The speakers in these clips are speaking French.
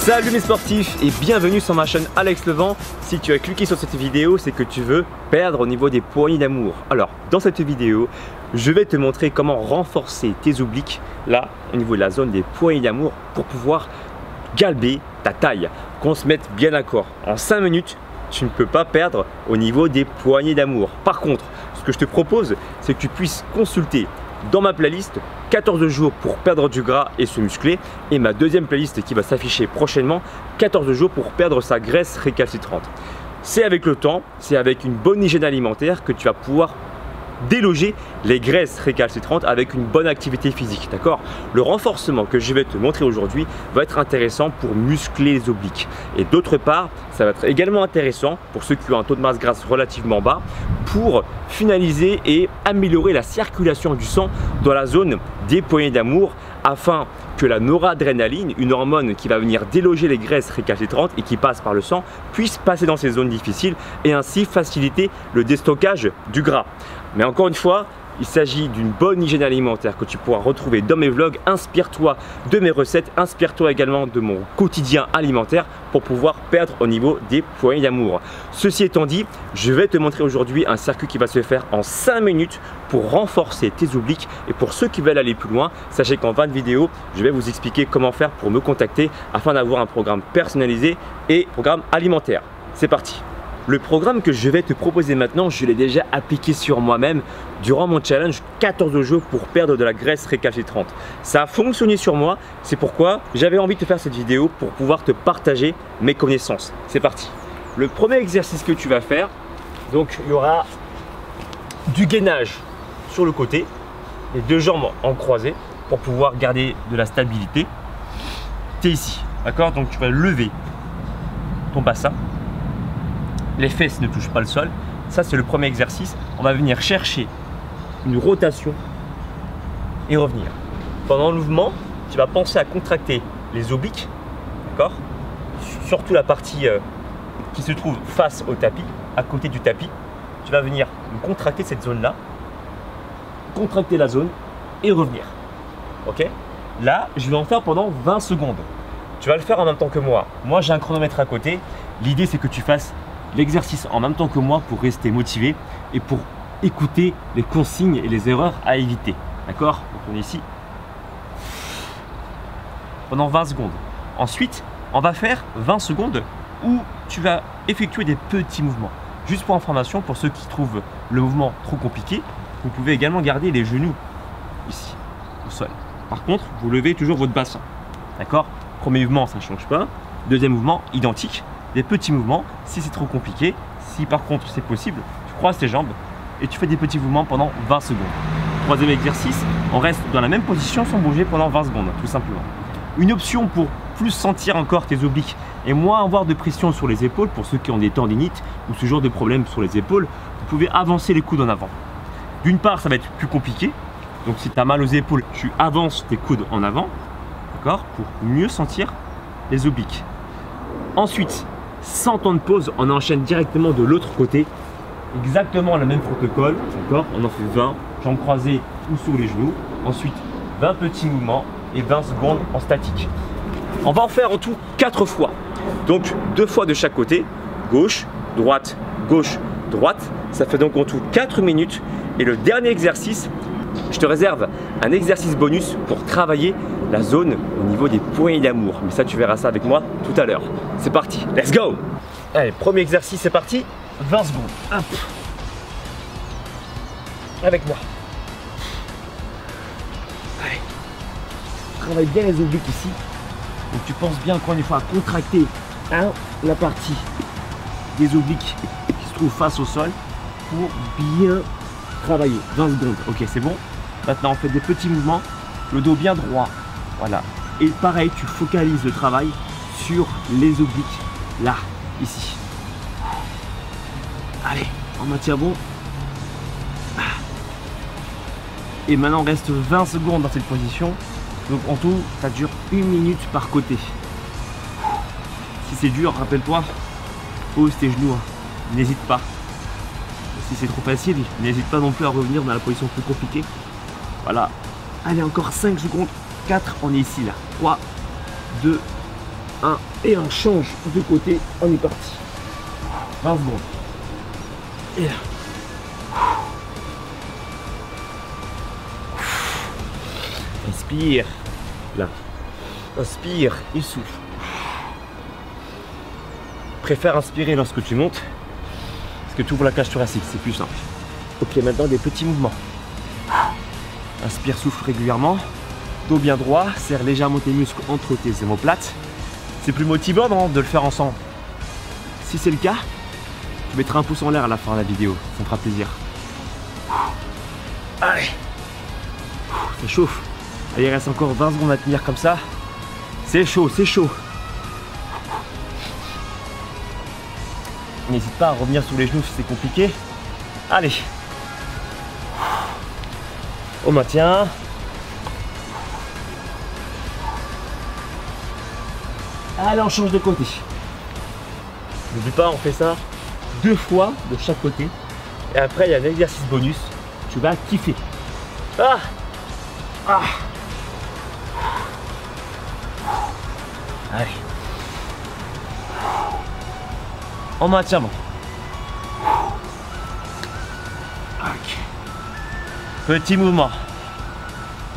Salut mes sportifs et bienvenue sur ma chaîne Alex Levent. Si tu as cliqué sur cette vidéo, c'est que tu veux perdre au niveau des poignées d'amour. Alors, dans cette vidéo, je vais te montrer comment renforcer tes obliques, là, au niveau de la zone des poignées d'amour, pour pouvoir galber ta taille. Qu'on se mette bien d'accord. En 5 minutes, tu ne peux pas perdre au niveau des poignées d'amour. Par contre, ce que je te propose, c'est que tu puisses consulter dans ma playlist 14 jours pour perdre du gras et se muscler, et ma deuxième playlist qui va s'afficher prochainement, 14 jours pour perdre sa graisse récalcitrante. C'est avec le temps, c'est avec une bonne hygiène alimentaire que tu vas pouvoir déloger les graisses récalcitrantes avec une bonne activité physique, d'accord? Le renforcement que je vais te montrer aujourd'hui va être intéressant pour muscler les obliques. Et d'autre part, ça va être également intéressant pour ceux qui ont un taux de masse grasse relativement bas pour finaliser et améliorer la circulation du sang dans la zone des poignées d'amour afin que la noradrénaline, une hormone qui va venir déloger les graisses récalcitrantes et qui passe par le sang, puisse passer dans ces zones difficiles et ainsi faciliter le déstockage du gras. Mais encore une fois, il s'agit d'une bonne hygiène alimentaire que tu pourras retrouver dans mes vlogs. Inspire-toi de mes recettes, inspire-toi également de mon quotidien alimentaire pour pouvoir perdre au niveau des poignées d'amour. Ceci étant dit, je vais te montrer aujourd'hui un circuit qui va se faire en 5 minutes pour renforcer tes obliques. Et pour ceux qui veulent aller plus loin, sachez qu'en fin de vidéo, je vais vous expliquer comment faire pour me contacter afin d'avoir un programme personnalisé et programme alimentaire. C'est parti! Le programme que je vais te proposer maintenant, je l'ai déjà appliqué sur moi-même durant mon challenge 14 jours pour perdre de la graisse récalcitrante. Ça a fonctionné sur moi, c'est pourquoi j'avais envie de te faire cette vidéo pour pouvoir te partager mes connaissances. C'est parti. Le premier exercice que tu vas faire, donc il y aura du gainage sur le côté, les deux jambes en croisée pour pouvoir garder de la stabilité. Tu es ici, d'accord? Donc tu vas lever ton bassin. Les fesses ne touchent pas le sol. Ça, c'est le premier exercice. On va venir chercher une rotation et revenir. Pendant le mouvement, tu vas penser à contracter les obliques, d'accord? Surtout la partie qui se trouve face au tapis, à côté du tapis. Tu vas venir contracter cette zone-là, contracter la zone et revenir. Ok? Là, je vais en faire pendant 20 secondes. Tu vas le faire en même temps que moi. Moi, j'ai un chronomètre à côté. L'idée, c'est que tu fasses l'exercice en même temps que moi pour rester motivé et pour écouter les consignes et les erreurs à éviter. D'accord? Donc on est ici pendant 20 secondes. Ensuite, on va faire 20 secondes où tu vas effectuer des petits mouvements. Juste pour information, pour ceux qui trouvent le mouvement trop compliqué, vous pouvez également garder les genoux ici au sol. Par contre, vous levez toujours votre bassin. D'accord? Premier mouvement, ça ne change pas. Deuxième mouvement, identique. Des petits mouvements, si c'est trop compliqué. Si par contre c'est possible, tu croises tes jambes et tu fais des petits mouvements pendant 20 secondes. Troisième exercice, on reste dans la même position sans bouger pendant 20 secondes, tout simplement. Une option pour plus sentir encore tes obliques et moins avoir de pression sur les épaules, pour ceux qui ont des tendinites ou ce genre de problème sur les épaules, vous pouvez avancer les coudes en avant. D'une part, ça va être plus compliqué, donc si tu as mal aux épaules, tu avances tes coudes en avant, d'accord, pour mieux sentir les obliques. Ensuite, sans temps de pause, on enchaîne directement de l'autre côté. Exactement le même protocole, d'accord? On en fait 20, jambes croisées ou sur les genoux. Ensuite, 20 petits mouvements et 20 secondes en statique. On va en faire en tout 4 fois. Donc 2 fois de chaque côté, gauche, droite, gauche, droite. Ça fait donc en tout 4 minutes. Et le dernier exercice, je te réserve un exercice bonus pour travailler la zone au niveau des poignées d'amour. Mais ça, tu verras ça avec moi tout à l'heure. C'est parti, let's go! Allez, premier exercice, c'est parti. 20 secondes. Hop. Avec moi. Allez. Travaille bien les obliques ici. Donc tu penses bien encore une fois à contracter la partie des obliques qui se trouve face au sol pour bien travailler. 20 secondes. Ok, c'est bon. Maintenant, on fait des petits mouvements. Le dos bien droit. Voilà. Et pareil, tu focalises le travail sur les obliques. Là, ici. Allez, on maintient bon. Et maintenant, on reste 20 secondes dans cette position. Donc en tout, ça dure 1 minute par côté. Si c'est dur, rappelle-toi, pose tes genoux. N'hésite pas. Si c'est trop facile, n'hésite pas non plus à revenir dans la position plus compliquée. Voilà. Allez, encore 5 secondes. 4, on est ici là. 3, 2, 1 et on change de côté, on est parti. 20 secondes. Et là. Inspire. Là. Inspire et souffle. Préfère inspirer lorsque tu montes parce que tu ouvres la cage thoracique, c'est plus simple. Ok, maintenant des petits mouvements. Inspire, souffle régulièrement. Dos bien droit, serre légèrement tes muscles entre tes omoplates. C'est plus motivant non, de le faire ensemble. Si c'est le cas, tu mettras un pouce en l'air à la fin de la vidéo, ça me fera plaisir. Allez, ça chauffe. Allez, il reste encore 20 secondes à tenir comme ça. C'est chaud, c'est chaud. N'hésite pas à revenir sous les genoux si c'est compliqué. Allez. On maintient. Allez, on change de côté. N'oublie pas, on fait ça 2 fois de chaque côté. Et après, il y a un exercice bonus. Tu vas kiffer. Ah, ah. Allez. On maintient bon. Ok. Petit mouvement.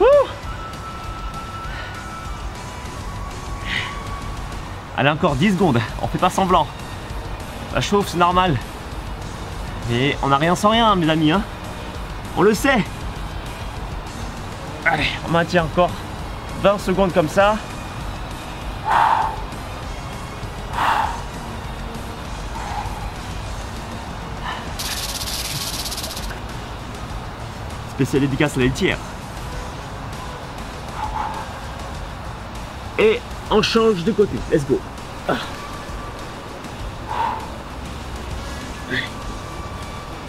Ouh. Allez, encore 10 secondes. On fait pas semblant. La chauffe, c'est normal. Mais on n'a rien sans rien, mes amis. Hein. On le sait. Allez, on maintient encore 20 secondes comme ça. Spécial dédicace à la litière. Et on change de côté. Let's go. Ah.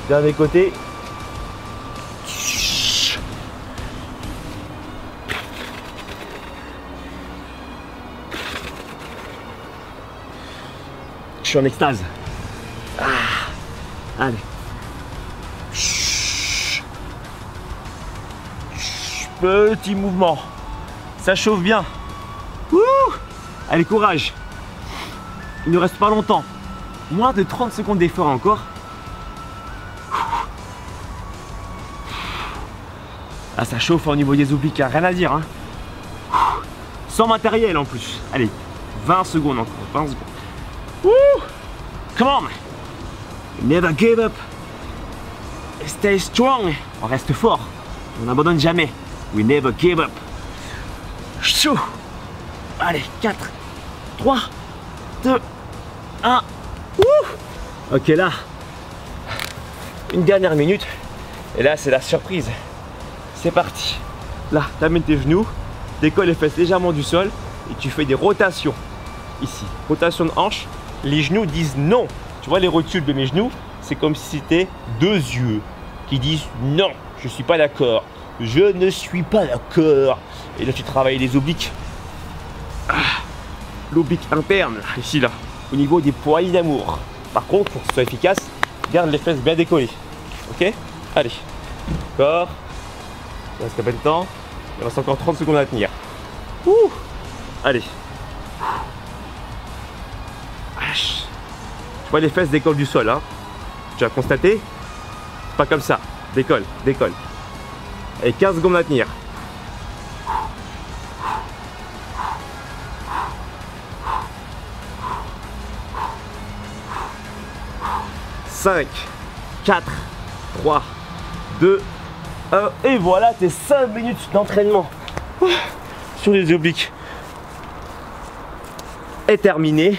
Dernier côté. Je suis en extase. Ah. Allez. Petit mouvement. Ça chauffe bien. Ouh. Allez, courage. Il ne reste pas longtemps. Moins de 30 secondes d'effort encore. Ah, ça chauffe au niveau des obliques, rien à dire. Hein. Sans matériel en plus. Allez, 20 secondes encore. 20 secondes. Ouh. Come on. Never give up. Stay strong. On reste fort. On n'abandonne jamais. We never give up. Chou. Allez, 4, 3, 2, 1. Ouh. Ok, là, une dernière minute. Et là, c'est la surprise. C'est parti. Là, tu amènes tes genoux, décolles les fesses légèrement du sol et tu fais des rotations. Ici, rotation de hanche. Les genoux disent non. Tu vois les rotules de mes genoux, c'est comme si c'était 2 yeux qui disent non, je ne suis pas d'accord. Je ne suis pas d'accord. Et là, tu travailles les obliques. Ah, l'oblique interne, ici, là, au niveau des poignées d'amour. Par contre, pour que ce soit efficace, garde les fesses bien décollées. Ok? Allez. Encore. Il reste à peine de temps. Il reste encore 30 secondes à tenir. Ouh. Allez. Tu vois, les fesses décollent du sol. Hein. Tu as constaté? C'est pas comme ça. Décolle, décolle. Et 15 secondes à tenir. « 5, 4, 3, 2, 1. Et voilà tes 5 minutes d'entraînement sur les obliques. Est terminé.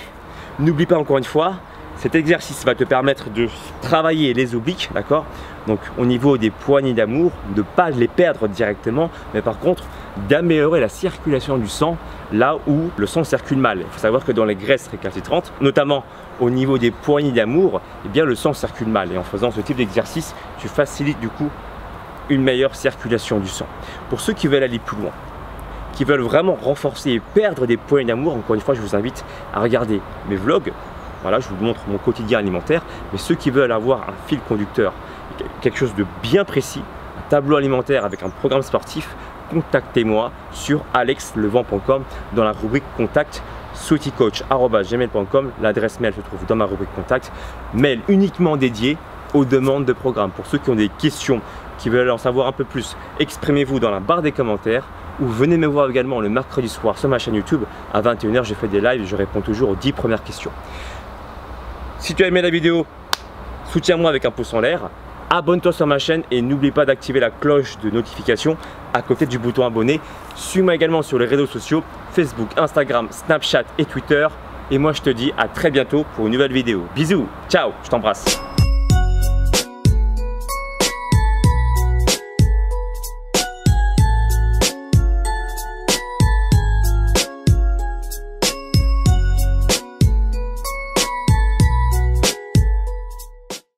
N'oublie pas encore une fois, cet exercice va te permettre de travailler les obliques, d'accord? Donc au niveau des poignées d'amour, de ne pas les perdre directement, mais par contre d'améliorer la circulation du sang là où le sang circule mal. Il faut savoir que dans les graisses récalcitrantes, notamment au niveau des poignées d'amour, eh bien le sang circule mal. Et en faisant ce type d'exercice, tu facilites du coup une meilleure circulation du sang. Pour ceux qui veulent aller plus loin, qui veulent vraiment renforcer et perdre des poignées d'amour, encore une fois, je vous invite à regarder mes vlogs. Voilà, je vous montre mon quotidien alimentaire. Mais ceux qui veulent avoir un fil conducteur, quelque chose de bien précis, un tableau alimentaire avec un programme sportif, contactez-moi sur alexlevent.com dans la rubrique contact sweetycoach@gmail.com. L'adresse mail se trouve dans ma rubrique contact. Mail uniquement dédié aux demandes de programme. Pour ceux qui ont des questions, qui veulent en savoir un peu plus, exprimez-vous dans la barre des commentaires ou venez me voir également le mercredi soir sur ma chaîne YouTube. À 21 h, je fais des lives et je réponds toujours aux 10 premières questions. Si tu as aimé la vidéo, soutiens-moi avec un pouce en l'air. Abonne-toi sur ma chaîne et n'oublie pas d'activer la cloche de notification à côté du bouton abonner. Suis-moi également sur les réseaux sociaux, Facebook, Instagram, Snapchat et Twitter. Et moi je te dis à très bientôt pour une nouvelle vidéo. Bisous, ciao, je t'embrasse.